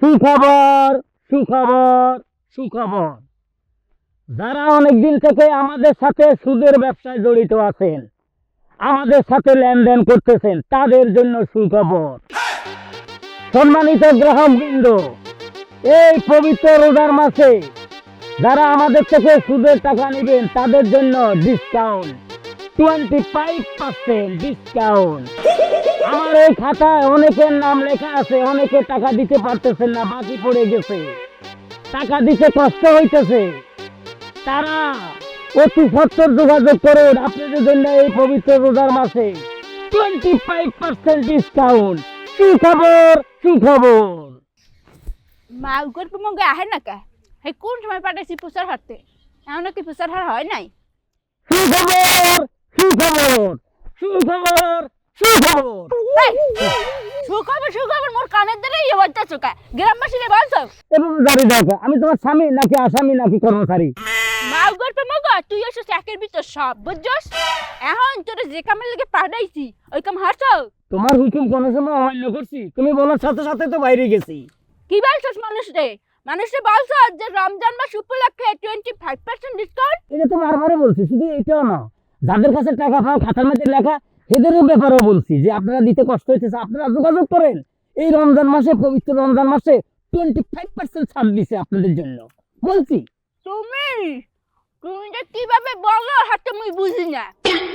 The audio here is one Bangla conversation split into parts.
সুখবর সুখবর সুখবর। যারা অনেকদিন থেকে আমাদের সাথে সুদের ব্যবসায় জড়িত আছেন, আমাদের সাথে লেনদেন করতেছেন, তাদের জন্য সুখবর। সম্মানিত গ্রাহকবৃন্দ, এই পবিত্র রোজার মাসে যারা আমাদের থেকে সুদের টাকা নেবেন তাদের জন্য ডিসকাউন্ট 25% ডিসকাউন্ট। আমার এই খাতায় অনেকের নাম লেখা আছে, অনেকে টাকা দিতে পারতেছেন না, বাকি পড়ে গেছে, টাকা দিতে কষ্ট হইতেছে। তারা অতি সত্তর যোগাযোগ করুন, আপনাদের জন্য এই পবিত্র রোজার মাসে 25% ডিসকাউন্ট। সুখবর সুখবর। মাউগর মগে আহে না কে হে কোন সময় পাঠাইছি প্রচার হারতে এমন কি প্রচার হার হয় নাই। সুখবর সুখবর সুখবর সুখবর। সুখবর সুখবর মোর কানের দ্বারা ইয়ে বলতেছো কে গ্রামবাসীরে বলছো এবং জারি দেখো, আমি তোমার স্বামী নাকি আসামি নাকি কর্মচারী? মাউগর মগে তুই এসে চাকের ভিতর সব বুঝছস। এখন তোর যে কামের লাগে পাঠাইছি ওই কাম হারছো। তোমার হুকুম কোন সময় অমান্য করছি? তুমি বলার সাথে সাথে তো বাইরে গেছি। কি বলছস মানুষরে? মানুষরে বলছো যে রমজান মাস উপলক্ষে 25% ডিসকাউন্ট। এটা তো বারবারই বলছি, শুধু এটাও না, যাদের কাছে টাকা পাও খাতার মধ্যে লেখা এদেরও ব্যাপারেও বলছি যে আপনারা দিতে কষ্ট হইতেছে, আপনারা যোগাযোগ করেন। এই রমজান মাসে, পবিত্র রমজান মাসে 25% ছাড় দিছে আপনাদের জন্য, বলছি। তুমি তুমি যে কিভাবে বলো হাতে মুই বুঝি না।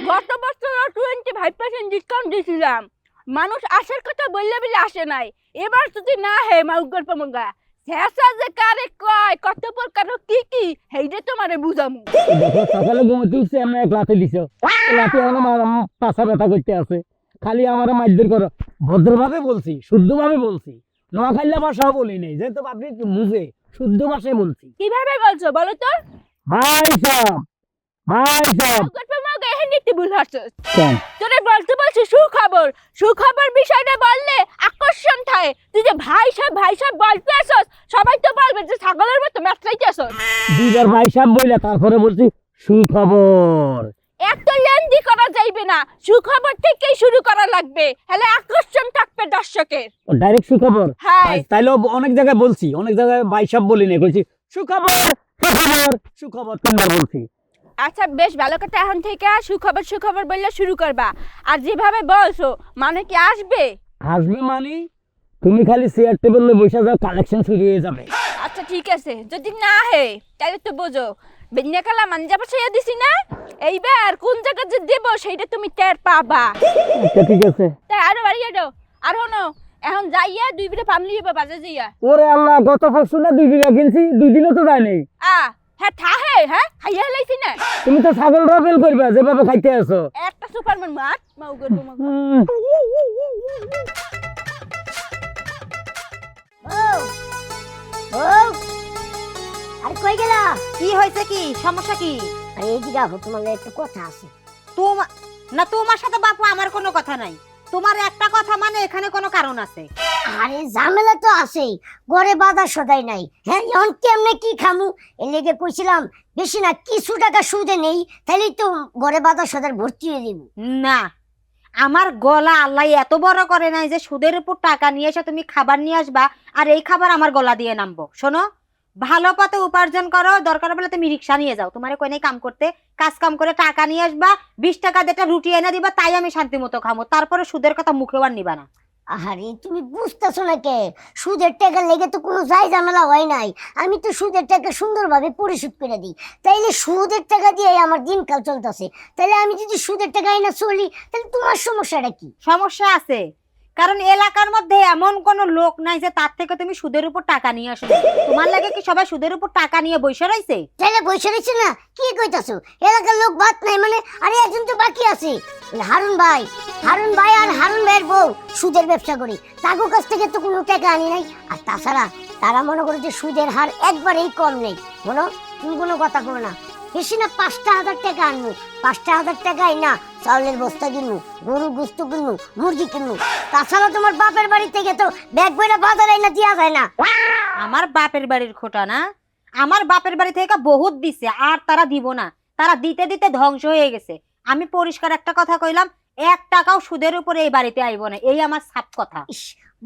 গত বছর 25% ডিসকাউন্ট দিছিলাম, মানুষ আসার কথা বললে বলে আসে নাই। এবার যদি না হে মাউগর পমঙ্গা শেষা যে কারে কয় কত প্রকার কি কি হেইডে তোমারে বুঝামু। দেখো সকালে ঘুমোতে উঠছে আমরা এক লাথে দিছো, লাথে এখনো পাছা ব্যথা করতে আছে, খালি আমার মারধর করো। ভদ্রভাবে বলছি, শুদ্ধভাবে বলছি, নোয়াখাইলা ভাষাও বলি নাই, যেহেতু আপনি মুখে শুদ্ধ ভাষায় বলছি। কিভাবে বলছো বলো তো? ভাই সাহেব, ভাই সাহেব। মাউগর পমঙ্গা এখানে একটু ভুল হচ্ছস। কেন? তোরে বলতে বলছি সুখবর, সুখবর বিষয়টা বললে আকর্ষণ থাকে। তুই যে ভাই সাহেব বলতে আসস, সবাই তো বলবে যে ছাগলের মতো ম্যাচলাইতে আসস। দুইবার ভাই সাহেব বইলা তারপরে বলছি সুখবর। এত লেন্দি করা যাইবে না, সুখবর থেকেই শুরু করা লাগবে, হলে আকর্ষণ থাকবে দর্শকের। ডাইরেক্ট সুখবর? হ্যাঁ। তাইলে অনেক জায়গায় বলছি, অনেক জায়গায় ভাই সাহেব বলি না, বলছি সুখবর সুখবর সুখবর, তিনবার বলছি। আচ্ছা বেশ ভালো কথা, এখন থেকে সুখবর সুখবর বললে শুরু করবা। আর যেভাবে বলছো মানে কি আসবে? আসবে মানে তুমি খালি চেয়ার টেবিলে বসে যাও, কালেকশন শুরু হয়ে যাবে। আচ্ছা ঠিক আছে, যদি না হে তাহলে তো বোঝো বেন্যাকালা মানজা পাশাইয়া দিছি না, এইবার কোন জায়গা যে দেব সেইটা তুমি টের পাবা। আচ্ছা ঠিক আছে। তাই আরো বাড়িয়ে দাও। আর হনো এখন যাইয়া 2 বিঘা পাম লিবা বাজে যাইয়া। ওরে আল্লাহ, গত পরশু না 2 বিঘা কিনছি, 2 দিনও তো যায় নাই। হ্যাঁ থাহে হ্যাঁ খাইয়া লাইছি না। তুমি তো ছাগল রাবেল করবে যেভাবে খাইতে আছো। একটা সুপারম্যান মাছ মাউগর মামা। আরে কই গেলা? কি হয়েছে, কি সমস্যা কি? আরে এই দিকে আহো, তোমার একটা কথা আছে। তোমার সাথে বাপু আমার কোনো কথা নাই, তোমার একটা কথা মানে এখানে কোনো কারণ আছে। আরে ঝামেলা তো আছেই, ঘরে বাধা সদাই নাই। হ্যাঁ এখন কেমনে কি খামু, এর লেগে কইছিলাম বেশি না কিছু টাকা সুদে নেই, তাইলেই তো ঘরে বাধা সদার ভর্তি হয়ে দিব। না, আমার গলা আল্লাহ এত বড় করে নাই যে সুদের উপর টাকা নিয়ে এসে তুমি খাবার নিয়ে আসবা আর এই খাবার আমার গলা দিয়ে নামবো। শোনো, ভালো পথে উপার্জন করো, দরকার বলে তুমি রিক্সা নিয়ে যাও, তোমার কই নাই কাম করতে, কাজ কাম করে টাকা নিয়ে আসবা, 20 টাকা দিয়ে রুটি এনে দিবা, তাই আমি শান্তি মতো খামো, তারপরে সুদের কথা মুখেও আর নিবা না। আরে তুমি বুঝতেছো না কে, সুদের টাকা লেগে তো কোনো যাই ঝামেলা হয় নাই। আমি তো সুদের টাকা সুন্দরভাবে পরিশোধ করে দিই, তাইলে সুদের টাকা দিয়ে আমার দিনকাল চলতেছে। তাইলে আমি যদি সুদের টাকা না চলি, তাহলে তোমার সমস্যাটা কি? সমস্যা আছে, কারণ এলাকার মধ্যে এমন কোন লোক নাই যে তার থেকে তুমি সুদের উপর টাকা নিয়ে আসবে। তোমার লাগে কি সবাই সুদের উপর টাকা নিয়ে বসে রইছে? তাইলে বসে রয়েছে না, কি কইতাছো? এলাকার লোক বাদ নাই মানে? আরে একজন তো বাকি আছে, হারুন ভাই। হারুন ভাই আর হারুন ভাইয়ের বউ সুদের ব্যবসা করি, তাগো কাছ থেকে তো কোনো টাকা আনি নাই। আর তাছাড়া তারা মনে করে যে সুদের হার একবারেই কম নেই। বলো, তুমি কোনো কথা বলো না, বেশি না 5,000 টাকা আনবো, 5,000 টাকাই না চাউলের বস্তা কিনবো, গরুর গোস্ত কিনবো, মুরগি কিনবো। তাছাড়া তোমার বাপের বাড়ি থেকে তো ব্যাগ বইটা বাজারে না দিয়া যায় না। আমার বাপের বাড়ির খোটা না, আমার বাপের বাড়ি থেকে বহুত দিছে, আর তারা দিব না, তারা দিতে দিতে ধ্বংস হয়ে গেছে। আমি পরিষ্কার একটা কথা কইলাম, 1 টাকাও সুদের উপরে এই বাড়িতে আইব না, এই আমার সাপ কথা।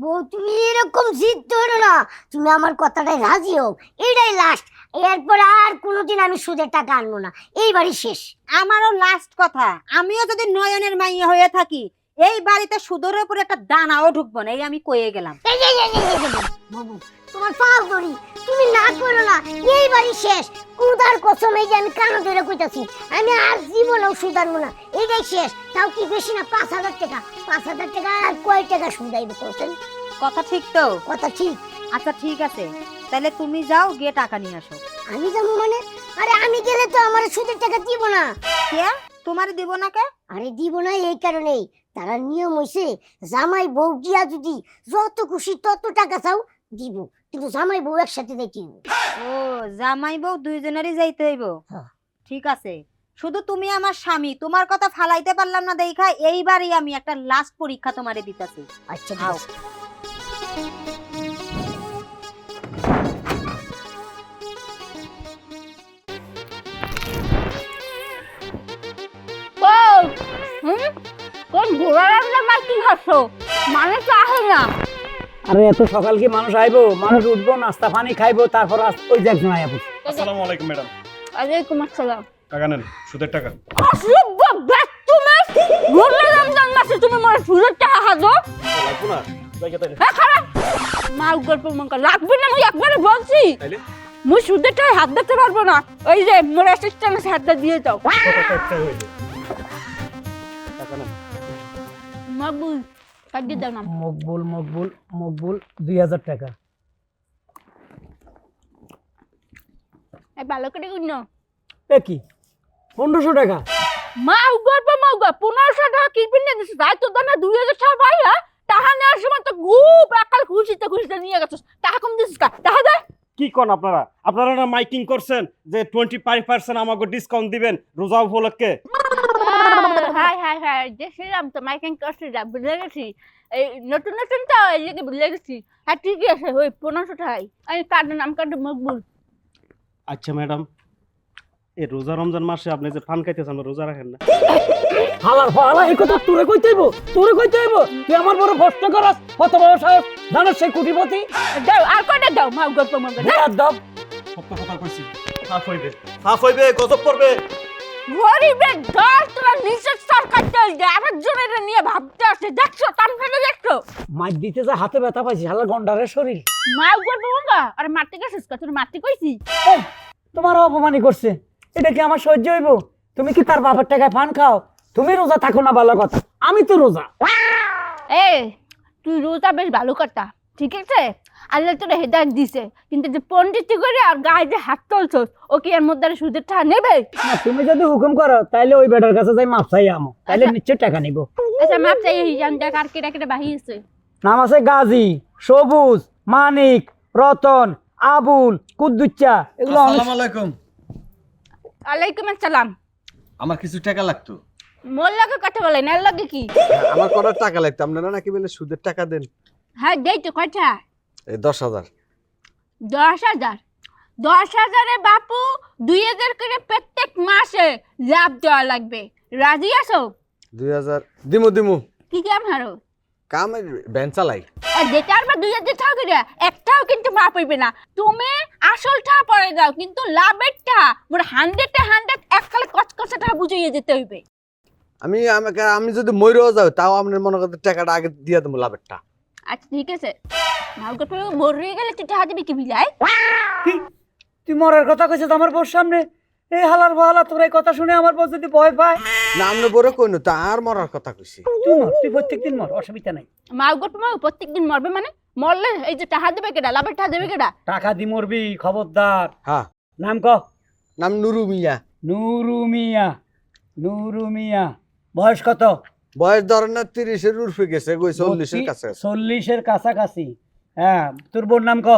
বউ তুমি এরকম জিদ ধরো না, তুমি আমার কথাটাই রাজি হও, এটাই লাস্ট। এরপর আর কোনোদিন আমি সুদের টাকা আনবো না, এইবারই শেষ। আমারও লাস্ট কথা, আমিও যদি নয়নের মাইয়া হয়ে থাকি এই বাড়িতে সুদের উপর একটা দানাও ঢুকবো না, এই আমি কয়ে গেলাম। বাবু তোমার পাও ধরি, তুমি না করো না, এইবারই শেষ। কুদার কসম, এই যে আমি কানো ধরে কইতাছি, আমি আর জীবনেও সুদ আনবো না, এইটাই শেষ। তাও কি বেশি না, 5,000 টাকা। 5,000 টাকা আর কয় টাকা সুদ আইবে করছেন? কথা ঠিক তো? কথা ঠিক। আচ্ছা ঠিক আছে, তাহলে তুমি যাও গিয়ে টাকা নিয়ে আসো। আমি যাবো মানে? আরে আমি গেলে তো আমার সুদের টাকা দিব না। কে তোমার দিব না কে? আরে দিব না এই কারণেই, তারা নিয়ম হইছে জামাই বউ গিয়া যদি যত খুশি তত টাকা চাও দিব, কিন্তু জামাই বউ একসাথে দেখি। ও জামাই বউ দুইজনেরই যাইতে হইব। হ্যাঁ। ঠিক আছে, শুধু তুমি আমার স্বামী, তোমার কথা ফালাইতে পারলাম না দেখা এইবারই আমি একটা লাস্ট পরীক্ষা তোমারে দিতেছি। আচ্ছা আও। বউ, কোন ঘোড়া রান্না মাটি খাচ্ছো? মানুষ আসে না। আরে এত সকাল কি মানুষ আইবো? মানুষ উঠবো, নাস্তা পানি খাইবো, তারপর ওই যে একজন আইয়া পড়ছে। আসসালামু আলাইকুম ম্যাডাম। ওয়ালাইকুম আসসালাম। টাকা নেন, সুদের টাকা। অসভ্য তুমি ঘুরলে রমজান মাসে তুমি আমার সুদের টাকা খাদো? লাগবো না, জায়গা তাইলে। হ্যাঁ খারাপ মাল গল্প মঙ্কা লাগবে না, আমি একবারে বলছি তাইলে মুই সুদের টাকা হাত দিতে পারবো না। ওই যে মোর অ্যাসিস্ট্যান্ট আছে, হাতটা দিয়ে দাও। কত টাকা হইলো? টাকা নেন। মকবুল কাটিয়ে দাও না। মকবুল মকবুল মকবুল 2000 টাকা। এই ভালো করে গুণ এ কি 1500 টাকা? মাল গল্প মগা 1500 টাকা কি পিনে দিছিস? তাই তো দানা 2000 টাকা পাইয়া টাকা নেওয়ার সময় তো খুব একাল খুশিতে খুশিতে নিয়ে গেছিস। টাকা কম দিছিস কা? টাকা দে। কি কোন আপনারা? আপনারা না মাইকিং করছেন যে 25% আমাকে ডিসকাউন্ট দিবেন রোজা উপলক্ষে। হাই হাই হাই, দেখছিলাম তো মাইকিং করছিলাম, বুঝলে গেছি। এই নতুন নতুন তো এই যে বুঝলে গেছি। হ্যাঁ ঠিকই আছে, ওই 1500 টাকাই। আমি কার্ডের নাম কার্ড মকবুল। আচ্ছা ম্যাডাম, এই রোজা রমজান মাসে আপনি যে পান খাইতেছেন, আপনি রোজা রাখেন না? হালার ফালা এই কথা তোরে কইতে হইব, তোরে কইতে হইব। তুই আমার বড় প্রশ্ন করস, কত বড় সাহস, জানাস সেই কোটিপতি? দাও আর কয়টা দাও মাল গল্প মগা। দেয়া দাও। সত্য কথা কইছি, সাফ হইবে, সাফ হইবে, গজব পড়বে। গরিবের দল তোরা নিজের সরকার দল দে, আরেকজনের নিয়ে ভাবতে আসে। দেখছো টান ফেলে দেখছো? মাইর দিতে যা হাতে ব্যথা পাইছি, হালার গন্ডারের শরীর। মাল গল্প মগা। আরে মারতে গেছিস কা? তোর মারতে কইছি? এই, তোমার অপমানই করছে, এটা কি আমার সহ্য হইব? তুমি কি তার বাবার টাকায় পান খাও? তুমি রোজা থাকো না ভালো কথা, আমি তো রোজা। এ তুই রোজা বেশ ভালো কথা, ঠিক আছে? আল্লাহ তোরা হেদায়েত দিছে, কিন্তু যে পণ্ডিতি করে আর গায়ে যে হাত তুলছস, ও কি এর মধ্যে আর সুদের টাকা নেবে? না, তুমি যদি হুকুম করো তাইলে ওই বেটার কাছে যাই মাপ চাই আমো, তাইলে নিশ্চয় টাকা নিব। আচ্ছা মাপ চাই হিজান দেখ আর কেটা কেটা বাহিয়েছে। নাম আছে গাজী, সবুজ, মানিক, রতন, আবুল, কুদ্দুচ্চা, এগুলো অনেক- আসসালামু আলাইকুম। আলাইকুম আসসালাম। আমার কিছু টাকা লাগতো। মোর লাগে কথা বলেন, এর লাগে কি? আমার কত টাকা লাগতো? আপনারা নাকি বলে সুদের টাকা দেন? হ্যাঁ দেই তো কয়টা? এই 10,000। 10,000? 10,000-এ বাপু 2,000 করে প্রত্যেক মাসে লাভ দেওয়া লাগবে। রাজি আছো? 2000 দিমু। কি কাম হারো? কাম ভ্যান চালাই। আর যেটার বা 2,000 টাকা করে একটাও কিন্তু মাপ হইবে না। তুমি আসলটা পরে দাও, কিন্তু লাভেরটা মোর 100-100 এককালে কচকচে টাকা বুঝিয়ে যেতে হইবে। আমি যদি মইরেও যাও তাও আপনার মনে করতে টাকাটা আগে দিয়ে দেবো, লাভেরটা। আচ্ছা ঠিক আছে, মালগট মরে গেলে তুই টাকা দিবি কি বিলাই? কি? তুই মরার কথা কইছিস আমার বউর সামনে? এই হালার বাহালা, তোর এই কথা শুনে আমার বউ যদি ভয় পায়। না আপনি বড় কইনো, তার মরার কথা কইছি। তুই মর, তুই প্রত্যেকদিন মর, অসুবিধা নাই। মালগট প্রত্যেকদিন মরবে মানে? মরলে এই যে টাকা দেবে কেডা? লাভের টাকা দেবে কেডা? টাকা দি মরবি, খবরদার। হ্যাঁ, নাম ক। নাম নুরু মিয়া। নুরু মিয়া। নুরু মিয়া। বয়স কত? বয়স ধরেন না 30-এর উর্ফে গেছে, কই 40-এর কাছে। 40-এর কাছাকাছি। হ্যাঁ, তোর বোন নাম ক।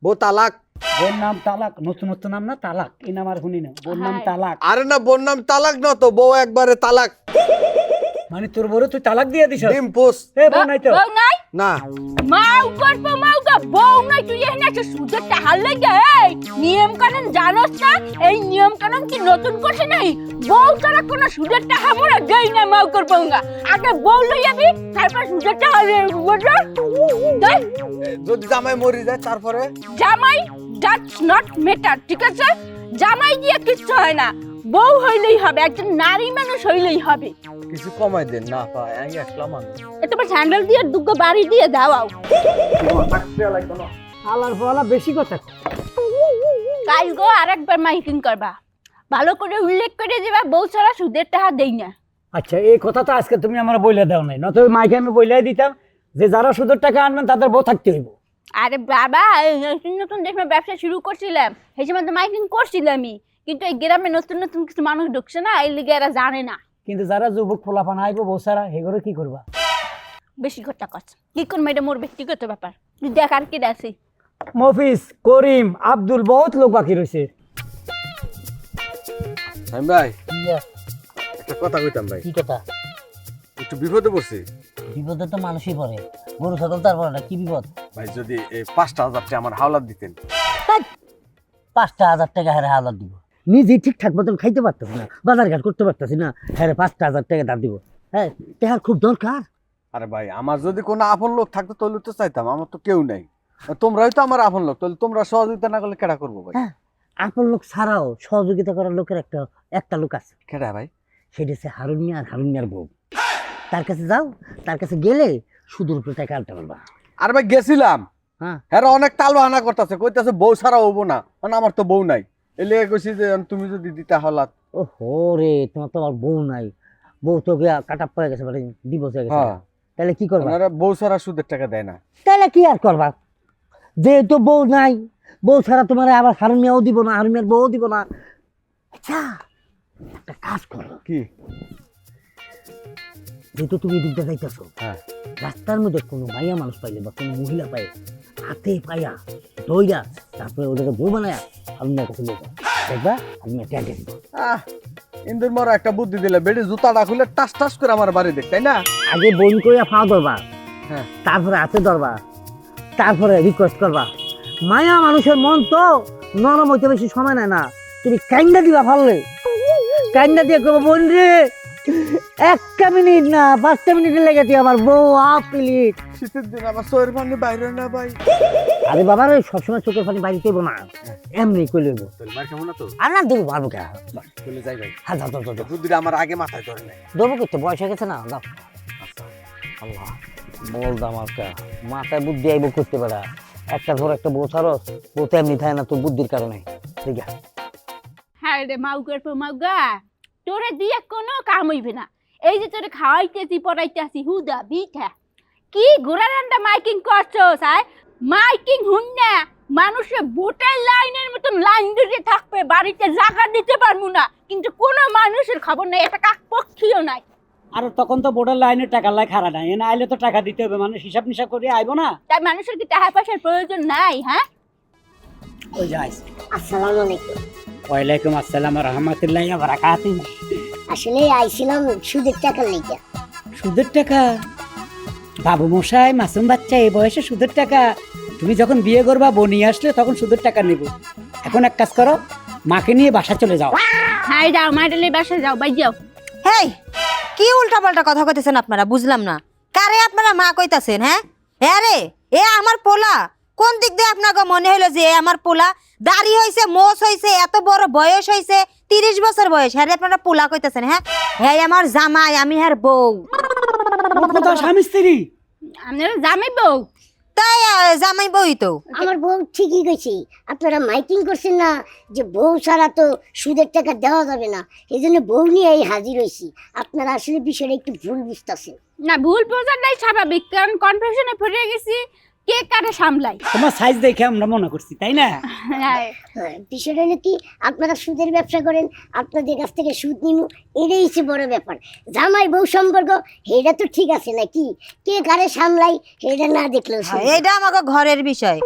বউ তালাক। বোন নাম তালাক। নতুন নতুন নাম না তালাক, এই নাম আর শুনি না। বোন নাম হায়। তালাক আরে না, বোন নাম তালাক না তো, বউ একবারে তালাক। মানে তোর বড় তুই তালাক দিয়ে দিস? ডিম পোস্ট। এ বোন নাই তো? বউ নাই? না মাউ করবো মাউ গা বউ নাই তুই এখানে একটা সুদের টাকা লাগে এই নিয়ম কানুন জানোস না এই নিয়ম কানুন কি নতুন করছে নাই বউ ছাড়া কোনো সুদের টাকা মোরা দেই না মাউ করবো গা আগে বউ লই যাবি তারপর সুদের টাকা বুঝলো দেখ যদি জামাই মরি যায় তারপরে জামাই দ্যাটস নট ম্যাটার ঠিক আছে জামাই দিয়ে কিচ্ছু হয় না বউ হইলেই হবে একজন নারী মানুষ হইলেই হবে কিছু কমাই দেন না পায় আমি একলা মানুষ তোমার স্যান্ডেল দিয়ে দুগো বাড়ি দিয়ে দাও আলার পালা বেশি কথা কাল গো আরেকবার মাইকিং করবা ভালো করে উল্লেখ করে দিবা বউ ছাড়া সুদের টাকা দেই না আচ্ছা এই কথা তো আজকে তুমি আমার বইলে দাও নাই নয়তো মাইকে আমি বইলাই দিতাম যে যারা সুদের টাকা আনবেন তাদের বউ থাকতে হইব। আরে বাবা এই নতুন নতুন দেখলাম ব্যবসা শুরু করছিলাম সেই সময় তো মাইকিং করছিলামই কিন্তু এই গ্রামে নতুন নতুন কিছু মানুষ ঢুকছে না এই লিগে এরা জানে না কিন্তু যারা যুবক ফোলাপান আইব বউ ছাড়া এগুলো কি করবা? বেশি কথা কস কি করবো এটা মোর ব্যক্তিগত ব্যাপার তুই দেখ আর কি দেখছি মফিজ করিম আব্দুল বহুত লোক বাকি রয়েছে। আমি ভাই একটা কথা কইতাম ভাই কি কথা? একটু বিপদে পড়ছি বিপদে তো মানুষই পড়ে, গরু ছাগল তারপর না কি বিপদ? ভাই যদি এই 5,000 টাকা আমার হাওলাত দিতেন 5,000 টাকা হারে হাওলাত দিব? নিজে ঠিকঠাক মতন খাইতে পারতেছি না বাজার ঘাট করতে পারতেছি না হ্যাঁ 5,000 টাকা দাম দিব হ্যাঁ টাকার খুব দরকার। আরে ভাই আমার যদি কোনো আপন লোক থাকতো তাহলে তো চাইতাম আমার তো কেউ নাই তোমরাই তো আমার আপন লোক তাহলে তোমরা সহযোগিতা না করলে কেডা করবো ভাই? আপন লোক ছাড়াও সহযোগিতা করার লোকের একটা লোক আছে কেডা ভাই? সেটা হচ্ছে হারুন মিয়া আর হারুন মিয়ার বউ। তার কাছে যাও তার কাছে গেলে সুদের উপরে টাকা আনতে পারবা। আরে ভাই গেছিলাম হ্যাঁ হ্যাঁ অনেক তাল বাহানা করতেছে কইতাছে বউ ছাড়া হবো না মানে আমার তো বউ নাই এলে কইছি যে তুমি যদি দিতে হাওলাত। ও হো রে তোমার তো আর বউ নাই বউ তো গিয়া কাটা পড়ে গেছে মানে ডিভোর্স হয়ে গেছে হ্যাঁ তাহলে কি করবা? ওনারা বউ ছাড়া সুদের টাকা দেয় না। তাহলে কি আর করবা যেহেতু বউ নাই বউ ছাড়া তোমার আবার হারুন মিয়াও দিব না হারুন মিয়ার বউও দিব না। আচ্ছা একটা কাজ করো কি? যেহেতু তুমি এদিকটা যাইতেছো হ্যাঁ রাস্তার মধ্যে কোনো মাইয়া মানুষ পাইলে বা কোনো মহিলা পাইলে হাতে পাইয়া দইরা তারপরে ওদেরকে বউ বানায়া হারুন মিয়ার কাছে বলবা দেখবা হারুন মিয়া ট্যাগ দিব। ইন্দুর মরা একটা বুদ্ধি দিলে বেডি জুতাটা খুলে টাস টাস করে আমার বাড়ি দেখ তাই না? আগে বই কইয়া পা ধরবা হ্যাঁ তারপরে হাতে ধরবা তারপরে রিকোয়েস্ট করবা। মায়া মানুষের মন তো নরম হইতে বেশি সময় নেয় না তুমি কাইন্দা দিবা ভাললে কাইন্দা দিয়ে করবো বোন রে 1 মিনিট না 5 মিনিটের লেগে তুই আমার বউ প্লিজ। শীতের দিন আমার চোখের পানি বাইরে না ভাই। আরে বাবা রে সবসময় চোখের পানি বাইরে দেবো না এমনি কই লইব তাহলে মার কেমন না তো আর না দেবো পারবো কে চলে যাই ভাই হ্যাঁ যাও যাও যাও বুদ্ধিটা আমার আগে মাথায় ধরে নেয়। দেবো করতে বয়স হয়ে গেছে না যাও আল্লাহ বলদাম আজকে মাথায় বুদ্ধি আইব করতে পারা একটা ধর একটা বউ ছাড়ো বউ তো এমনি থাকে না তোর বুদ্ধির কারণে ঠিক আছে। হ্যাঁ রে মাউ করবো মাউ গা তোরে দিয়ে কোনো কাম হইবে না এই যে তোরে খাওয়াইতেছি পড়াইতেছি হুদা বিঠা কি ঘোড়া রান্না মাইকিং করছো সাই মাইকিং হুন না মানুষের ভোটের লাইনের মতন লাইন ধরে থাকবে বাড়িতে জায়গা দিতে পারবো না কিন্তু কোনো মানুষের খবর নাই একটা কাক পক্ষীও নাই। আর তখন তো বোর্ডার লাইনে টাকা লাই খারা নাই এনে আইলে তো টাকা দিতে হবে মানুষ হিসাব নিশাব করে আইবো না। তাই মানুষের কি টাকা পয়সার প্রয়োজন নাই? হ্যাঁ ওই যাইস আসসালামু আলাইকুম। ওয়ালাইকুম আসসালাম রহমতুল্লাহ বারাকাতু। আসলে আইছিলাম সুদের টাকা লেগে। সুদের টাকা? বাবু মশাই মাসুম বাচ্চা এই বয়সে সুদের টাকা? তুমি যখন বিয়ে করবা বনি আসলে তখন সুদের টাকা নেব। এখন এক কাজ করো মাকে নিয়ে বাসা চলে যাও। হ্যাঁ যাও মাইডালে বাসা যাও বাই যাও। হেই কি উল্টাপাল্টা কথা কইতেছেন আপনারা বুঝলাম না কারে আপনারা মা কইতাছেন? হ্যাঁ হ্যাঁ রে এ আমার পোলা কোন দিক দিয়ে আপনাকে মনে হলো যে এ আমার পোলা? দাড়ি হইছে মোষ হইছে এত বড় বয়স হইছে 30 বছর বয়স হ্যাঁ রে আপনারা পোলা কইতাছেন? হ্যাঁ হ্যাঁ আমার জামাই আমি হ্যার বউ। স্বামী স্ত্রী আপনারা জামাই বউ তাই জামাই বউই তো। আমার বউ ঠিকই কইছি আপনারা মাইকিং করছেন না যে বউ ছাড়া তো সুদের টাকা দেওয়া যাবে না এই জন্য বউ নিয়ে এই হাজির হয়েছি। আপনারা আসলে বিষয়টা একটু ভুল বুঝতেছেন। না ভুল বোঝাটাই স্বাভাবিক কারণ কনফিউশনে পড়ে গেছি কে কারে সামলাই। তোমার সাইজ দেখে আমরা মনে করছি তাই না? হ্যাঁ বিষয়টা হলো কি আপনারা সুদের ব্যবসা করেন আপনাদের কাছ থেকে সুদ নিমু এটাই হচ্ছে বড় ব্যাপার। জামাই বউ সম্পর্ক এটা তো ঠিক আছে নাকি কে কারে সামলাই এটা না দেখলেও চলবে। এইটা আমাকে ঘরের বিষয়।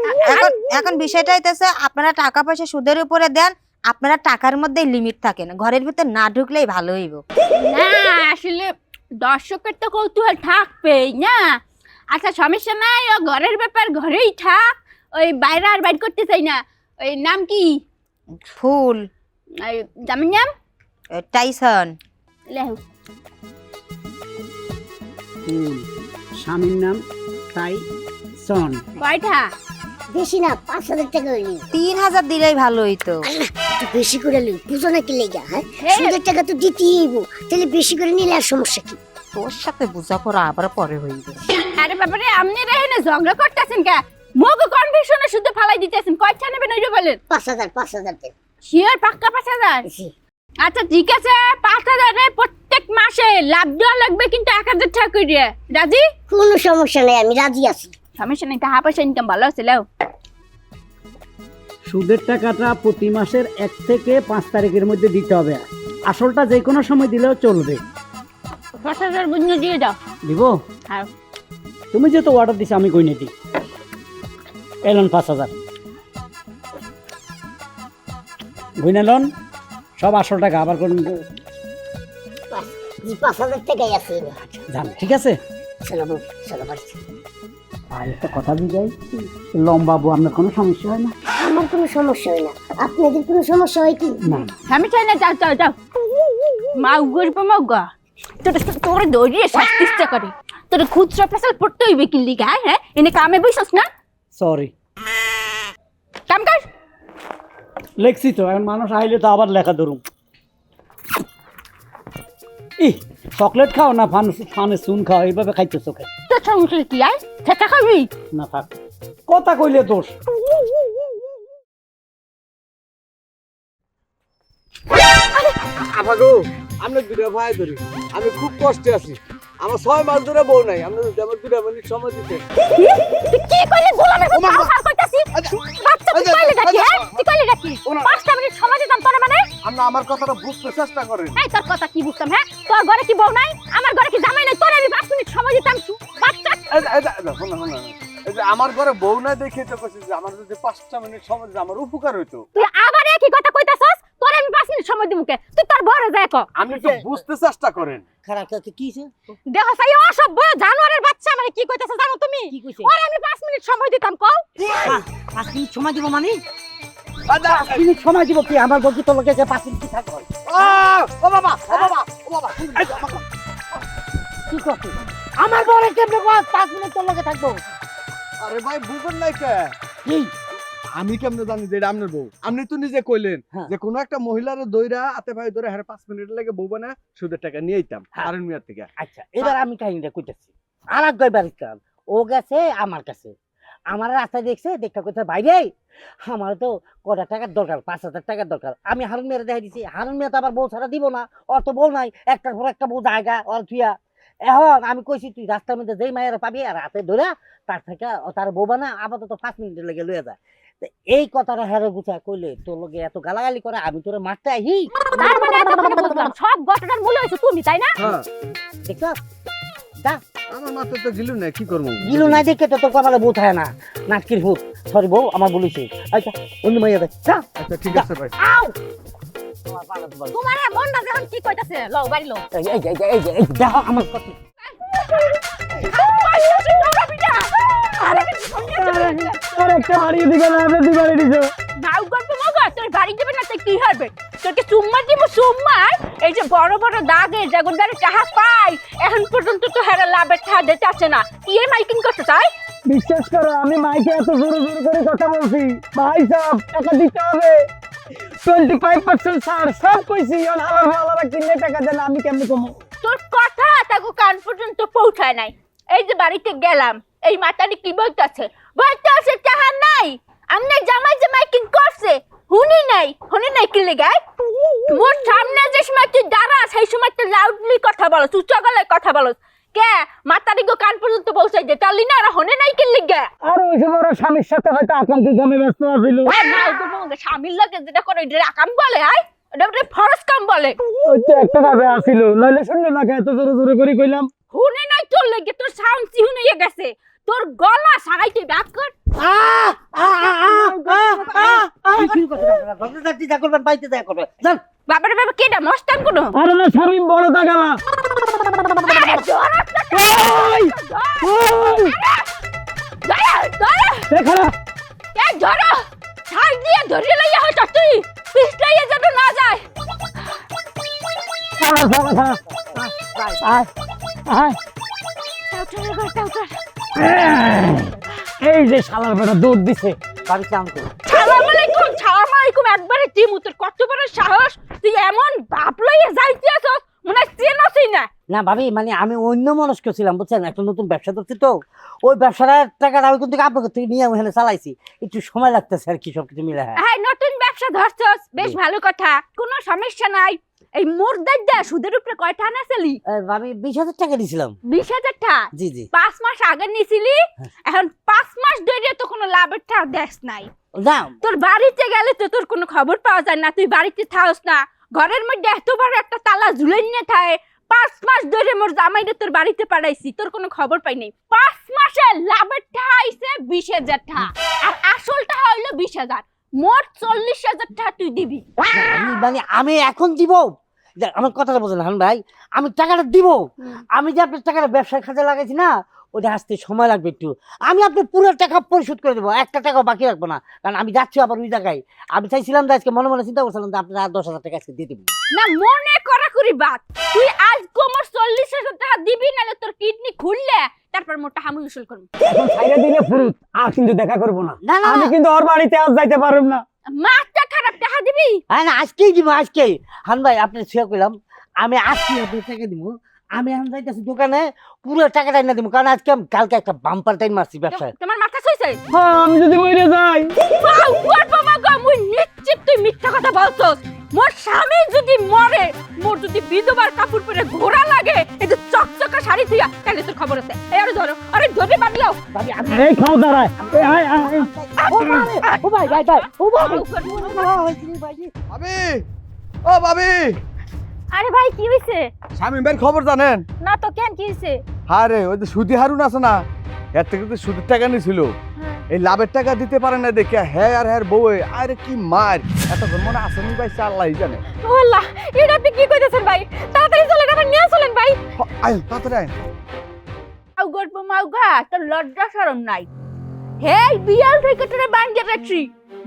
এখন বিষয়টা হইতেছে আপনারা টাকা পয়সা সুদের উপরে দেন আপনারা টাকার মধ্যে লিমিট থাকেন ঘরের ভিতর না ঢুকলেই ভালো হইব। না আসলে দর্শকের তো কৌতূহল থাকবেই না আচ্ছা সমস্যা নাই, ও ঘরের ব্যাপার ঘরেই থাক, ওই বাইরে আর বাইর করতে চাই না। ওই নাম কি? ফুল। ওই জামিন নাম টাইসন। লেহু। স্বামীর নাম তাই সন। কয়টা? বেশি না, 5,000 টাকা হইলি। 3000 দিলেই ভালো হইতো। একটু বেশি করে লই, বুঝো না কি লেগা? হ্যাঁ, হ্যাঁ। সুদের টাকা তো দিতেই হইব, তাহলে বেশি করে নিলে আর সমস্যা কি? তোর সাথে বোঝাপড়া আবার পরে হইবে। আরে বাবারে, আপনি রেহেনে ঝগড়া করতেছেন কে? মগ কনফিউশনে শুদ্ধ ফালাই দিতেছেন। কয়টা নেবেন ওইটা বলেন। 5,000 দেন। শিওর পাক্কা 5000? জি। আচ্ছা ঠিক আছে, 5000 এ প্রত্যেক মাসে লাভ দেওয়া লাগবে, কিন্তু 1000 টাকা করে। রাজি? কোনো সমস্যা নাই, আমি রাজি আছি। সমস্যা নেই, টাকা পয়সা ইনকাম ভালো আছে। লাও। সুদের টাকাটা প্রতি মাসের 1 থেকে 5 তারিখের মধ্যে দিতে হবে। আসলটা যে কোনো সময় দিলেও চলবে। 5000 বুঝে দিয়ে দাও। দিব? হ্যাঁ। তুমি যেহেতু অর্ডার দিছো আমি কই নিতি। এলন 5000 গুইনালন, সব আসল টাকা আবার কোন জি, 5,000 টাকাই আছে। জান, ঠিক আছে? চলো বউ, চলো বাড়ি। আর একটা কথা বুঝাই, লম্বাবু আপনার কোনো সমস্যা হয় না? আমার কোনো সমস্যা হয় না, আপনাদের কোনো সমস্যা হয় কি? না। আমি চাই না, যাও যাও যাও। মাউ গরিব মাউ গা। তোর দৌড়িয়ে শাস্তিটা করে। তোর খুচরা পেশাল পড়তে হইবে কি লিগা? হ্যাঁ, এনে কামে বইছস না? সরি, কাম কর। লেখছি তো, এখন মানুষ আইলে তো আবার লেখা ধরুম। ই চকলেট খাও না ফানে চুন খাও, এইভাবে খাইতেছো কেন? তোর সমস্যা কি? আয় খেতা খাবি? না থাক, কথা কইলে দোষ। আপাগো আমরা দুটা ভাই ধরি, আমি খুব কষ্টে আছি। আমার 6 মাস ধরে বউ নাই, আমরা যদি আমার 2 মিনিট সময় দিতে। তুই কি কইলি? গোলামের কথা কথা কইতাছি। বাচ্চা তুই কইলি নাকি? হ্যাঁ, তুই কইলি নাকি? 5টা মিনিট সময় দিতাম তোরে মানে? আপনি আমার কথাটা বুঝতে চেষ্টা করেন। এই তোর কথা কি বুঝতাম? হ্যাঁ, তোর ঘরে কি বউ নাই? আমার ঘরে কি জামাই নাই? তোরে আমি 5 মিনিট সময় দিতাম। বাচ্চা এই যে আমার ঘরে বউ নাই দেখে তো কইছি যে আমার যদি 5টা মিনিট সময় দিতে আমার উপকার হইতো। তুই আবার একই কথা কইতাছস? তোরে আমি 5 মিনিট সময় দিমু কে? তুই তোর ঘরে যা কো। আপনি তো বুঝতে চেষ্টা করেন। খারাপ তো কি হইছে? দেখো সাই অসভ্য জানোয়ারের বাচ্চা, মানে কি কইতাছ জানো তুমি? কি কইছে? ওরে আমি 5 মিনিট সময় দিতাম কও। 5 মিনিট সময় দিব মানে? 5 মিনিট সময় দিব কি? আমার বকি তো লোকে 5 মিনিট কি থাকবে? ও বাবা, ও বাবা, ও বাবা। কি করছিস? আমার বরে কেমনে 5 মিনিট তোর লগে থাকবো? আরে ভাই বুঝুন নাই কে? কি? আমি কেমনে জানি যে এটা আপনার বউ? আপনি তো নিজে কইলেন হ্যাঁ। যে কোনো একটা মহিলার দইরা হাতে ভাই ধরে হারে 5 মিনিট লাগে বউ বানা সুদের টাকা নিয়ে আইতাম হ্যাঁ। কারণ মিয়ার থেকে। আচ্ছা, এবার আমি কাহিনীটা কইতাছি। আর এক গয়বার কাম ও গেছে আমার কাছে, আমার রাস্তায় দেখছে, দেখা কইতে বাইরে আমার তো কটা টাকার দরকার, 5,000 টাকার দরকার। আমি হারুন মিয়ারে দেখা দিছি, হারুন মিয়া তো আবার বউ ছাড়া দিব না, ওর তো বউ নাই, একটার পর একটা বউ জায়গা ওর থুয়া। এখন আমি কইছি তুই রাস্তার মধ্যে যেই মায়ের পাবি আর হাতে ধরে তার থেকে তার বউ বানা আপাতত 5 মিনিটের লেগে লইয়া যায়। তো এই কথাটা হেরে গুছা কইলে তোর লগে এত গালাগালি করে আমি তোরে মারতে আহি। তার মানে এতক্ষণে বুঝলাম সব ঘটনার মূল হইছে তুমি, তাই না? হ্যাঁ, দেখছ? আমার মাথা তো গিলু না, কি করব? গিলু নাই দেখে তো তোর কপালে বউ থাকে না, নাটকির ভূত। সরি বউ, আমার বলিছে। আচ্ছা অন্য মাইয়া দেখ। যা। আচ্ছা ঠিক আছে ভাই। আও তোমার পালা তো বল। তোমার মনটা যখন কি কইতাছে, লও বাড়ি লও। এই দেখো আমার কথা। আর একটা বাড়িয়ে দিবে না, আপনি 2 বাড়ি দিছো। নাও গল্প মগা, তোর বাড়ি দেবে না তো কি হবে? তোকে চুম্মা দিব চুম্মার। এই যে বড় বড় দাগে জাগনদারে চাহা পাই, এখন পর্যন্ত তো হেরা লাভের টাকা দিতে আছে না। কি এর মাইকিং করতে চাই? বিশ্বাস করো, আমি মাইকে এত জোরে জোরে করে কথা বলছি। ভাই সাহেব, টাকা দিতে হবে। 25% ছাড়, সব কইছি। আর হালার হালারা কিনে টাকা দেন, আমি কেমনে কমো? তোর কথা তাকে কান পর্যন্ত পৌঁছায় নাই। এই যে বাড়িতে গেলাম, এই মাতারি কি বলতেছে? বলতেছে টাকা নাই। আমনে জামাই যে মাইকিং করছে হুনি নাই কি লেগায়? মোর সামনে যে সময় তুই দাঁড়া, সেই সময় তুই লাউডলি কথা বলো, উচ্চ গলায় কথা বলো। কে মাতারি গো কান পর্যন্ত পৌঁছাই দে, তাহলে না আর হনে নাই কি লেগে? আর ওই সময় ওরা স্বামীর সাথে হয়তো আকাঙ্ক্ষী কামে ব্যস্ত আছিল। স্বামীর লাগে যেটা করে এটা কাম বলে? আয় এটা ফরজ কাম বলে। ওই তো একটা কাজে আসিল, নইলে শুনলো না, এত জোরে জোরে করে কইলাম। হুনে নাই তোর লেগে, তোর সাউন্ড চিহুন হয়ে গেছে। তোর গলা সারাইতে ব্যাক কর। কি শুরু করছেন আপনারা? যা করবেন বাইতে দেখা করবেন। যান। বাবারে বাবা কেডা মস্তান কোনো আরে না শামিম বড় দাগালা এখানে ধরো ছাড় দিয়ে ধরে লইয়া হয়তো তুই পিছলাইয়া যেন না যায় এই যে শালার বেটা দুধ দিছে ভাবি চান তো সালাম আলাইকুম একবারে টিমুতের কত বড় সাহস তুই এমন বাপ লইয়া যাইতে আসস মনে চেনছই না না ভাবি মানে আমি অন্য মনস্ক ছিলাম বুঝছেন, একটা নতুন ব্যবসা করছি তো ওই ব্যবসাটার টাকাটা আমি কিন্তু আপনাকে থেকে নিয়ে ওখানে চালাইছি, একটু সময় লাগতেছে আর কি সবকিছু মিলে। হ্যাঁ হ্যাঁ নতুন ব্যবসা ধরছস বেশ ভালো কথা, কোনো সমস্যা নাই। এই মোর দাদা সুদের উপরে কয়টা আনাছিলি? ভাবি 20,000 টাকা দিয়েছিলাম। 20,000 টাকা? জি জি। 5 মাস আগে নিছিলি, এখন 5 মাস ধরে তো কোনো লাভের টাকা দেখ নাই। না তোর বাড়িতে গেলে তো তোর কোনো খবর পাওয়া যায় না, তুই বাড়িতে থাকস না, ঘরের মধ্যে এত বড় একটা তালা ঝুলে নিয়ে থাকে। 5 মাস ধরে মোর জামাইরে তোর বাড়িতে পাঠাইছি, তোর কোনো খবর পাই নাই। 5 মাসে লাভের টাকা আইছে 20,000 টাকা, আর আসলটা হইলো 20,000। মোট 40,000 টাকা তুই দিবি। মানে আমি এখন দিব? দেখ, আমার কথাটা বোঝেন হান ভাই, আমি টাকাটা দিব। আমি যে আপনার টাকাটা ব্যবসার কাজে লাগাইছি না, ওটা আসতে সময় লাগবে একটু। আমি আপনার পুরো টাকা পরিশোধ করে দেবো, একটা টাকাও বাকি রাখবো না, কারণ আমি যাচ্ছি আবার ওই জায়গায়। আমি চাইছিলাম যে আজকে মনে মনে চিন্তা করছিলাম যে আপনার আর 10,000 টাকা আজকে দিয়ে দেবো। না মনে করা করি বাত, তুই আজ কোমর 40,000 টাকা দিবি, নালে তোর কিডনি খুললে তারপর মোটা হামুল উসুল করবি। এখন ছাইরা দিলে ফুরুত আর কিন্তু দেখা করব না। না না আমি কিন্তু ওর বাড়িতে আজ যাইতে পারব না। মাথা খারাপ, টাকা দিবি? হ্যাঁ না, আজকেই দিব, আজকেই। হান ভাই আপনি ছুঁয়া কইলাম, আমি আজকে আপনার টাকা দিব। আমি এখন যাইতেছি দোকানে, পুরো টাকাটা এনে দিব, কারণ আজকে আমি কালকে একটা বাম্পার টাইম মারছি ব্যবসায়। তোমার মাথা ছইছে? হ্যাঁ আমি যদি মরে যাই, বাউ গড বাবা গো, মুই নিশ্চিত তুই মিথ্যা কথা বলছস। মোর স্বামী যদি মরে, মোর যদি বিধবার কাপড় পরে ঘোড়া লাগে, এই যে চকচকা শাড়ি দিয়া, তাহলে তোর খবর আছে। এই আরে ধরো, আরে ধরে বাঁধলাও। ভাবি আমি এই খাও দাঁড়ায়। ও ভাই ও ভাই ভাই ভাই ও ভাই ভাবি, ও ভাবি, আরে ভাই কি হইছে? শামিম ভাইয়ের খবর জানেন? না তো কেন কি হইছে? আরে ওই যে সুদি হারুন আছে না, এর থেকে তো সুদের টাকা নিয়েছিল, এই লাভের টাকা দিতে পারে না দেখে হ্যাঁ আর হ্যাঁ বউ, আরে কি মার এতক্ষণ মনে আসেনি ভাই, আল্লাহ জানে। ও আল্লাহ, এটা আপনি কি কইতেছেন ভাই? তাড়াতাড়ি চলেন, আমার নিয়ে চলেন ভাই। আয় তাড়াতাড়ি আয়। আউ গড মাউগা, তোর লজ্জা শরম নাই? হেই বিয়াল থেকে তোরে বাঁধে রাখছি,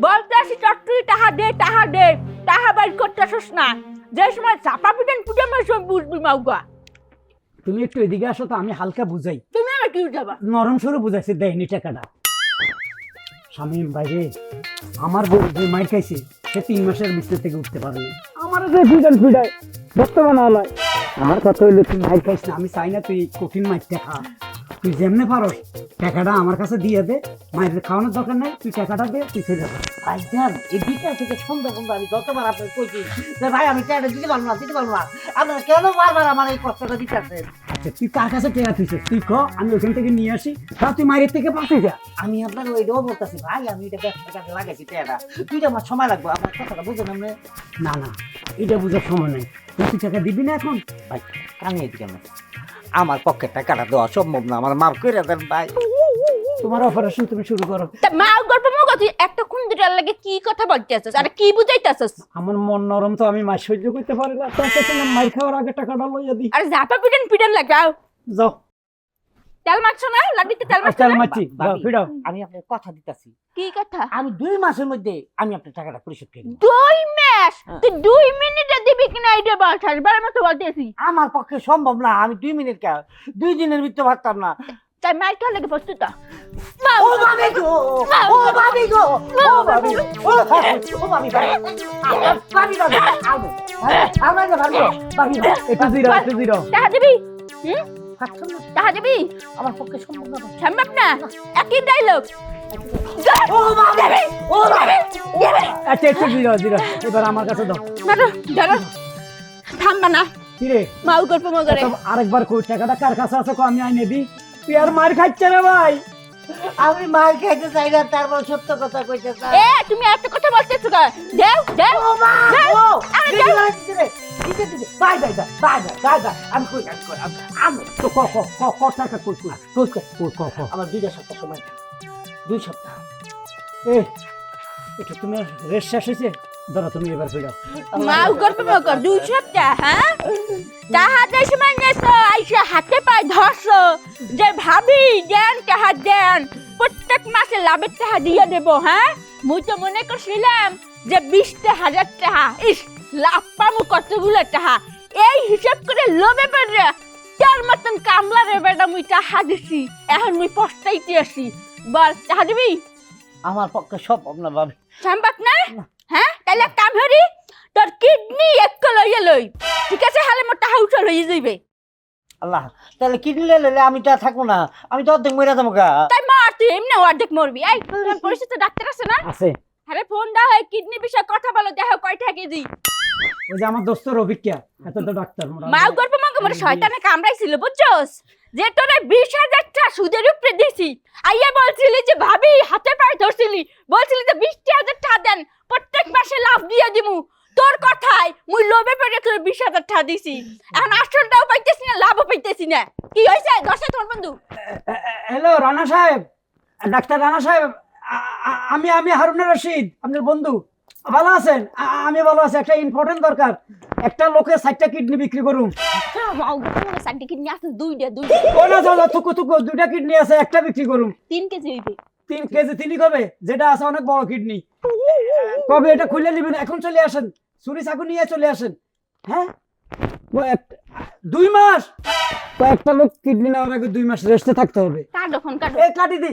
বলতে আসি চট্টুই টাহা দে, টাহা দে, টাহা বাইর করতে আসস না। যে সময় চাপা পিটেন পুজো মাস বুঝবি মাউগা। তুমি একটু এদিকে আসো তো, আমি হালকা বুঝাই। তুমি আমার কি যাবা? নরম সরে বুঝাইছে, দেয়নি টাকাটা। শামিম ভাইরে, আমার বউ যে মাইর খাইছে, সে 3 মাসের বিছনা থেকে উঠতে পারেনি। আমার যে ফিডাল ফিডায় বর্তমানে আলায়। আমার কথা হইলো তুই মাইর খাইছ না, আমি চাই না তুই কঠিন মাইরটা খা। তুই যেমনে পারস টাকাটা আমার কাছে দিয়ে দে, মায়ের খাওয়ানোর দরকার নাই, তুই টাকাটা দে, তুই চলে যাবে। ভাইজান এই বিকাল থেকে সন্ধ্যা পর্যন্ত আমি যতবার আপনার কইছি যে ভাই আমি টাকাটা দিতে পারবো না, দিতে পারবো না, আপনারা কেন বারবার আমার এই কষ্টটা দিতেছেন? আচ্ছা তুই কার কাছে টেকা তুইছিস তুই ক, আমি ওখান থেকে নিয়ে আসি, তাও তুই মায়ের থেকে বাঁচে যা। আমি আপনার ওইটাও বলতেছি ভাই, আমি এটা ব্যবসার কাজে লাগাইছি টাকাটা, দুইটা আমার সময় লাগবে, আমার কথাটা বুঝেন আপনি? না না, এটা বুঝার সময় নাই। তুই টাকা দিবি না এখন? ভাই আমি এদিকে না, আমার পক্ষে টাকাটা দেওয়া সম্ভব না, আমার মাফ করে দেন ভাই। তোমার অপারেশন তুমি শুরু করো। তা মা গল্প মুগা তুই একটা খুন্দিটার লাগে কি কথা বলতেছস? আরে কি বুঝাইতাছস? আমার মন নরম তো, আমি মাছ সহ্য করতে পারি না, তার কাছে মাইর খাওয়ার আগে টাকাটা লইয়া দিই। আরে জাপা পিটেন পিটেন লাগাও। যাও তেল মাখছ না? লাডিতে তেল মাখছ তেল না? মাছি, যাও ভাবি, ফিরাও। আমি আপনার কথা দিতেছি, কি কথা? আমি 2 মাসের মধ্যে আমি আপনার টাকাটা পরিশোধ করে দেব। 2 মাস? তুই 2 মিনিটে দিবি কিনা এটা বল, সারবার মতো বলতেছি। আমার পক্ষে সম্ভব না, আমি 2 মিনিট কে 2 দিনের ভিতরে পারতাম না। তাই মার কে লাগে প্রস্তুত? ও ভাবি গো, ও ভাবি গো, ও ভাবি, ও ভাবি, ও ভাবি, ভাবি ভাবি, আমার না ভাবি, ভাবি একটু জিরো, একটু জিরো। টাকা দিবি? হুম? পারতাম না, টাকা দিবি? আমার পক্ষে সম্ভব না। সম্ভব না? একই ডায়লগ। ও ভাবি, ও ভাবি, আচ্ছা একটু জিরো জিরো, এবার আমার কাছে দাও। মারো, ধরো। থামবা না। কি রে, মাউ গল্প মগরে। আরেকবার কই, টাকাটা কার কাছে আছে কো, আমি আইনে দিই। তুই আর মার খাচ্ছে না ভাই। আমি মার খাইতে চাই না, তারপর সত্য কথা কইতে চাই। এ তুমি এত কথা বলতেছো কেন? দেও দেও। ও মা, ও আরে দিদি লাগছে রে, দিদি দিদি, bye bye bye bye bye bye, আমি কই আমি তো ক ক ক ক টাকা কই না, কই কই, ক ক। আমার 2 সপ্তাহ সময়, 2 সপ্তাহ। এ এটা তোমার রেস্ট শেষ হয়েছে? ধরো তুমি এবার ফিরো। মাউ করবে মকর 2 সপ্তাহ হ্যাঁ তাহা দেশ মানেছ আইসা হাতে পায় ধরছো যে ভাবি দেন টাহা দেন প্রত্যেক মাসে লাভের টাকা দিয়ে দেব হ্যাঁ মুই তো মনে করছিলাম যে 20,000 টাকা ইস লাভ পামু কতগুলো টাকা এই হিসাব করে লোভে পড়ে তার মতন কামলা রে বেটা মুই টাকা দিছি এখন মুই পস্তাইতে আসি বল টাকা দিবি আমার পক্ষে সব আপনার ভাবি সম্ভব না হ্যাঁ তাহলে এক কাম হরি তোর কিডনি এক লইয়া লই ঠিক আছে হালে মোর টাকা উঠে লইয়া যাইবে আল্লাহ তাহলে কিডনি লেলে আমি তো আর থাকবো না আমি তো অর্ধেক মরে যাবো গা তাই মার তুই এমনি অর্ধেক মরবি এই তোর পরিচিত ডাক্তার আছে না আছে আরে ফোন দাও এই কিডনি বিষয়ে কথা বলো দেখো কয়টা কেজি ওই যে আমার দোস্তর অভিজ্ঞা এত তো ডাক্তার মাও করবে মগে মোর শয়তানে কামড়াইছিল বুঝছস যে তোরে 20,000 টাকা সুদের উপরে দিছি আইয়া বলছিলি যে ভাবি হাতে পায়ে ধরছিলি বলছিলি যে 20,000 টাকা দেন প্রত্যেক মাসে লাভ দিয়ে দিমু তোর কথাই মুই লোভে পড়ে তোর 20,000 টাকা দিছি এখন আসলটাও পাইতেছি না লাভও পাইতেছি না কি হইছে দশে তোর বন্ধু হ্যালো রানা সাহেব, ডাক্তার রানা সাহেব, আমি আমি হারুন রশিদ, আপনার বন্ধু। ভালো আছেন? আমি ভালো আছি। একটা ইম্পর্টেন্ট দরকার, একটা লোকের 60টা কিডনি বিক্রি করুন। মাও করবে সাইড কিডনি আছে দুইটা ও না দাদা, থুকু থুকু, 2টা কিডনি আছে, একটা বিক্রি করুন। 3 কেজি হইবে 3 কেজি তিনি কবে? যেটা আছে অনেক বড় কিডনি। কবে এটা খুলে নেবেন? এখন চলে আসেন, ছুরি চাকু নিয়ে চলে আসেন। হ্যাঁ 2 মাস, কয়েকটা লোক কিডনি নেওয়ার আগে 2 মাস রেস্টে থাকতে হবে। কাটো ফোন কাটো এই কাটি দি,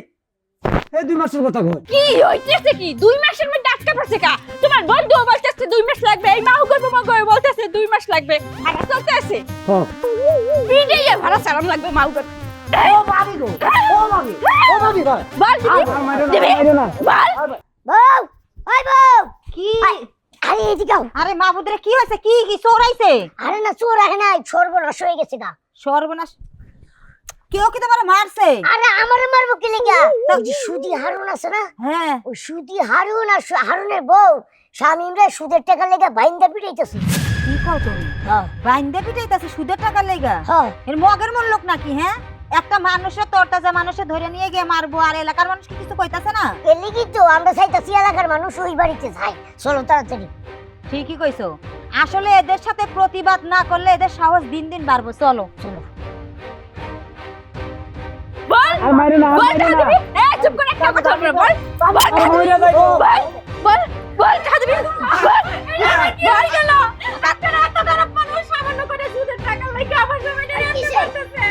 এই 2 মাসের কথা কই। কি হইতেছে কি 2 মাসের মধ্যে আটকা পড়ছে কা তোমার বন্ধু বলতেছে 2 মাস লাগবে এই মাহু করবে মগয় বলতেছে 2 মাস লাগবে আর চলতে আছে হ্যাঁ বিডিয়ে ভাড়া সালাম লাগবে মাহু করবে ও ভাবি গো, ও ভাবি, ও ভাবি ভাই বল দিবি মাইরো না। বল বউ ওই বউ কি আরে এদিকে আও। আরে মাহবুদরে কি হয়েছে? কি কি চোরাইছে? আরে না চোর আহে না, সর্বনাশ হয়ে গেছে গা। সর্বনাশ! কেউ কি তোমার মারছে? আরে আমারে মারবো কি লাগা? ওই যে সুদি হারুন আছে না, হ্যাঁ, ওই সুদি হারুন আর হারুনের বউ শামিমরা সুদের টাকা লেগে বাইন্দা পিটাইতেছে। কি কও তুমি? হ্যাঁ বাইন্দে পিটাইতাছে সুদের টাকা লেগা? হ্যাঁ এর মগের মন লোক নাকি? হ্যাঁ, একটা মানুষের তরতাজা মানুষে ধরে নিয়ে গিয়ে মারবো আর এলাকার মানুষ কি কিছু কইতাছে না? এর লিগি তো আমরা চাইতাছি এলাকার মানুষ ওই বাড়িতে যায়। চলো তাড়াতাড়ি। ঠিকই কইছো। আসলে এদের সাথে প্রতিবাদ না করলে এদের সাহস দিন দিন বাড়বো। চলো চলো বল আর মাইরো না, আর বল মাইরো না। দিবি এ চুপ করে একটা কথা বল বল আর মইরা যাইবো। বল বল দিবি বল গেল আপনারা এত খারাপ মানুষ সামান্য করে সুদের টাকা লাগি আমার জমিনে রেখে করতেছে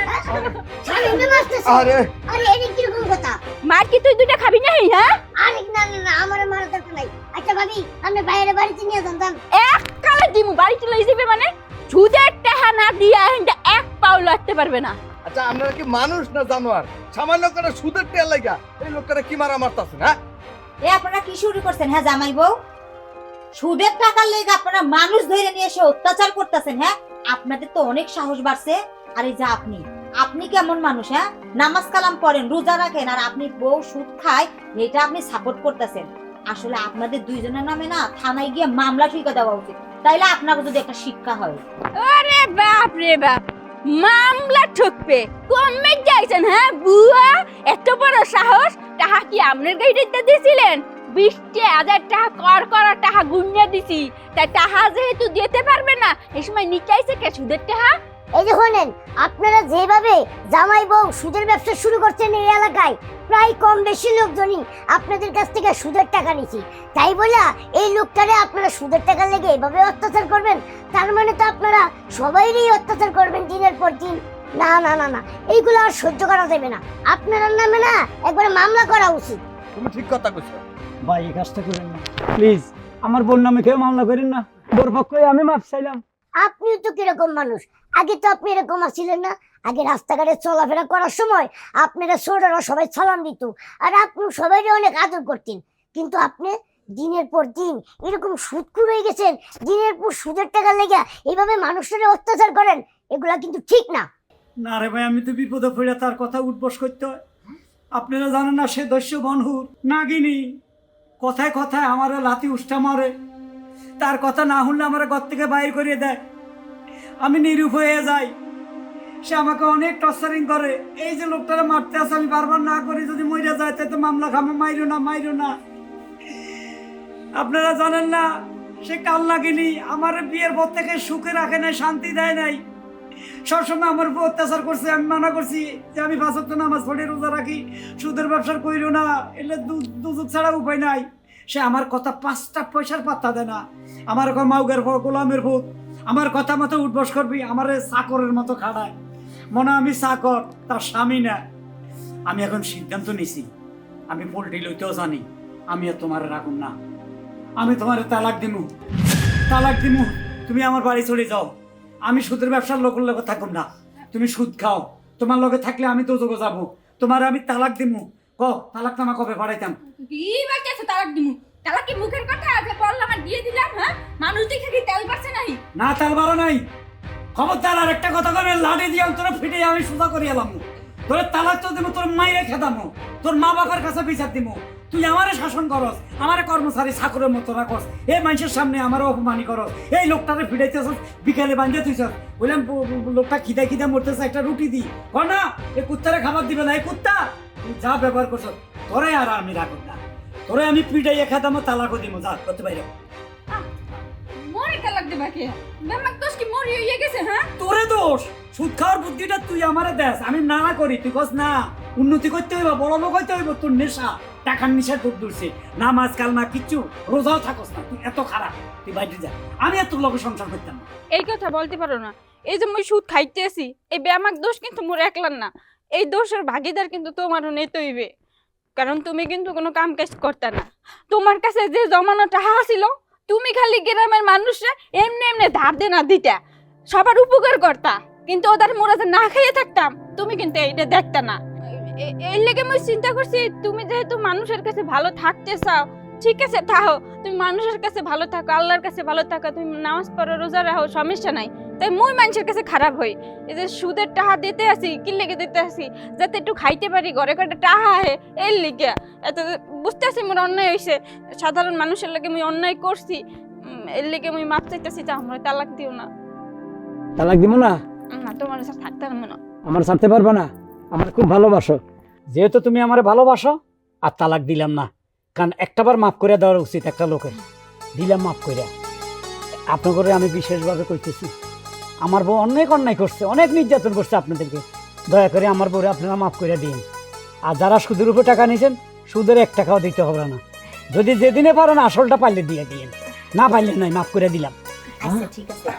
শামিমরা মারতেছে। আরে আরে এটা কি রকম কথা? মার কি তুই দুইটা খাবি না হ্যাঁ আরে না না না, আমারে মারার দরকার নাই। আচ্ছা ভাবি, আপনি বাইরে বাড়িতে নিয়ে যান। এক কালে দিমু বাড়িতে লই যাবে মানে সুদের টাকা না দিয়া হিন্দা এক পাও লইতে পারবে না আচ্ছা আপনারা কি মানুষ না জানোয়ার? সামান্য করে সুদের টেল লাগা এই লোকটারা কি মারা মারতাছেন? হ্যাঁ এ আপনারা কি শুরু করছেন? হ্যাঁ জামাই বউ, সুদের টাকার লেগে আপনারা মানুষ ধরে নিয়ে এসে অত্যাচার করতেছেন। হ্যাঁ, আপনাদের তো অনেক সাহস বাড়ছে। আর এই যে আপনি কেমন মানুষ? হ্যাঁ, নামাজ কালাম পড়েন, রোজা রাখেন, আর আপনি বউ সুদ খায় এটা আপনি সাপোর্ট করতেছেন। আসলে আপনাদের দুইজনের নামে না থানায় গিয়ে মামলা ঠিকা দেওয়া উচিত, তাইলে আপনাকে যদি একটা শিক্ষা হয়। আরে বাপ রে বাপ মামলা ঠকবে কমে যাইছেন হ্যাঁ বুয়া এত বড় সাহস টাকা কি আপনার গাড়িতে দিয়েছিলেন 20,000 টাকা কর করা টাকা গুনিয়ে দিছি তাই টাকা যেহেতু দিতে পারবে না এই সময় নিচাইছে কে সুদের টাকা এই যে শোনেন, আপনারা যেভাবে জামাই বউ সুদের ব্যবসা শুরু করছেন এই এলাকায়, প্রায় কম বেশি লোকজনই আপনাদের কাছ থেকে সুদের টাকা নিছি। তাই বলে এই লোকটারে আপনারা সুদের টাকা লেগে এভাবে অত্যাচার করবেন, তার মানে তো আপনারা সবাইরই অত্যাচার করবেন দিনের পর দিন। না না না না, এইগুলো আর সহ্য করা যাবে না। আপনার নামে না একবার মামলা করা উচিত। তুমি ঠিক কথা কইছো। ভাই এই কাজটা করেন না প্লিজ, আমার বোন নামে কেউ মামলা করেন না। বোর পক্ষে আমি মাপ চাইলাম। আপনিও তো কিরকম মানুষ, আগে তো আপনি এরকম ছিলেন না। আগে রাস্তাঘাটে চলাফেরা করার সময় আপনারা ছোটরা সবাই সালাম দিত, আর আপনি সবাই অনেক আদর করতেন। কিন্তু আপনি দিনের পর দিন এরকম সুদখোর হয়ে গেছেন, দিনের পর সুদের টাকা লেগে এইভাবে মানুষের অত্যাচার করেন, এগুলা কিন্তু ঠিক না। না রে ভাই, আমি তো বিপদে পড়ে তার কথা উঠবস করতে হয়। আপনারা জানেন না সে দস্যু বনহুর নাগিনী, কথায় কথায় আমার লাথি উষ্টা মারে। তার কথা না শুনলে আমার ঘর থেকে বাইর করিয়ে দেয়, আমি নিরূপ হয়ে যাই। সে আমাকে অনেক টর্চারিং করে। এই যে লোকটারা মারতে আসে, আমি বারবার না করি যদি মরে যায় তাই তো মামলা খামে, মাইরো না মাইরো না। আপনারা জানেন না সে কাল লাগেনি আমার বিয়ের পর থেকে সুখে রাখে নাই, শান্তি দেয় নাই, সবসময় আমার উপর অত্যাচার করছে। আমি মানা করছি যে আমি 5 ওয়াক্ত নামাজ পড়ে রোজা রাখি, সুদের ব্যবসা করিও না, এলে দুজক ছাড়া উপায় নাই। সে আমার কথা 5টা পয়সার পাত্তা দেয় না। আমার এখন মাউগের গোলামের ভূত, আমার কথা মতো উঠবস করবি, আমার চাকরের মতো খাড়ায়, মনে আমি চাকর, তার স্বামী না। আমি এখন সিদ্ধান্ত নিছি, আমি পোল্ট্রি লইতেও জানি, আমি আর তোমার রাখুন না, আমি তোমার তালাক দিমু, তালাক দিমু। তুমি আমার বাড়ি চলে যাও, আমি সুদের ব্যবসার লোকের লগে থাকুম না। তুমি সুদ খাও, তোমার লগে থাকলে আমি দোজখে যাবো, তোমার আমি তালাক দিমু। তালাক নামা কবে পাঠাইতাম? কি বাচ্চা তালাক দিমু? তালাক কি মুখের কথা আছে? বললাম আর দিয়ে দিলাম। হ্যাঁ, মানুষ দেখে কি তেল পাচ্ছে নাই? না, তেল বারো নাই। খবরদার আর একটা কথা কবে, লাঠি দিয়ে তোরা ফিটে আমি সোজা করে এলাম। তোর তালাক তো দেবো, তোর মাইরে খেদামো, তোর মা বাবার কাছে বিচার দিমু। তুই আমারে শাসন করস, আমারে কর্মচারী চাকরের মতো রাখস, এই মানুষের সামনে আমার অপমানি করস, এই লোকটারে ফিরাইতেছ, বিকালে বাঁধিয়ে তুইছ। বললাম লোকটা খিদা খিদা মরতেছে, একটা রুটি দি, কর না, এই কুত্তারে খাবার দিবে না। এই কুত্তা তুই যা ব্যবহার করছ, তোরে আর আমি রাখব না, তোরে আমি পিটাইয়া খেদামো, তালাকও দিব, যা করতে পারি। মরে তালাক দেবা কে? বেমাক দোষ কি মরি হইয়া গেছে? হ্যাঁ, তোরে দোষ, সুদ খাওয়ার বুদ্ধিটা তুই আমারে দেস, আমি না না করি, তুই কস না উন্নতি করতে হইব, বড় লোক হইতে হইব, তোর নেশা, টাকার নেশা তোর দূরছে, নামাজ কালমা কিচ্ছু, রোজাও থাকস না, তুই এত খারাপ, তুই বাইরে যা, আমি আর তোর লোকের সংসার করতাম না। এই কথা বলতে পারো না। এই যে মুই সুদ খাইতে আছি, এই বেমাক দোষ কিন্তু মোর একলার না, এই দোষের ভাগিদার কিন্তু তোমারও নিতে হইবে। কারণ তুমি কিন্তু কোনো কাম কাজ করতে না। তোমার কাছে যে জমানো টাকা ছিল, তুমি খালি গ্রামের মানুষরা এমনি এমনি ধার দে না দিতা, সবার উপকার করতা, কিন্তু ওদের মোরা যে না খেয়ে থাকতাম, তুমি কিন্তু এইটা দেখতা না। এই লেগে আমি চিন্তা করছি, তুমি যেহেতু মানুষের কাছে ভালো থাকতে চাও, ঠিক আছে থাকো, তুমি মানুষের কাছে ভালো থাকো, আল্লাহর কাছে ভালো থাকো, তুমি নামাজ পড়ো, রোজা রাখো, সমস্যা নাই। তাই মুই মানুষের কাছে খারাপ হই, এই যে সুদের টাকা দিতে আসি, কি লেগে দিতে আসি, যাতে একটু খাইতে পারি, ঘরে কটা টাকা আহে, এর লিগে। এত বুঝতে আসি মোর অন্যায় হয়েছে, সাধারণ মানুষের লাগে মুই অন্যায় করছি, এর লিগে মুই মাপ চাইতেছি, তা আমরা তালাক দিও না। তালাক দিব না? না, তোমার সাথে থাকতে পারবো না। আমার ছাড়তে পারবে না? আমার খুব ভালোবাসো। যেহেতু তুমি আমারে ভালোবাসো, আর তালাক দিলাম না, কারণ একটাবার মাফ করে দেওয়ার উচিত একটা লোকের, দিলাম মাফ করে। আপনাদের আমি বিশেষভাবে কইতেছি, আমার বউ অনেক অন্যায় করছে, অনেক নির্যাতন করছে আপনাদেরকে, দয়া করে আমার বউরে আপনারা মাফ করে দিন। আর যারা সুদের উপর টাকা নিয়েছেন, সুদের 1 টাকাও দিতে হবে না, যদি যেদিনে পারেন আসলটা পারলে দিয়ে দিন, না পারলে নাই, মাফ করে দিলাম। আচ্ছা ঠিক আছে,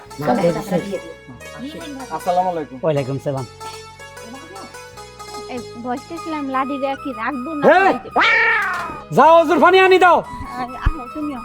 আসসালামু আলাইকুম। ওয়ালাইকুম সালাম। এই বসতেছিলাম, লাডি রে কি রাখবো না? যাও, ওজুর পানি আনি দাও। আহ, তুমিও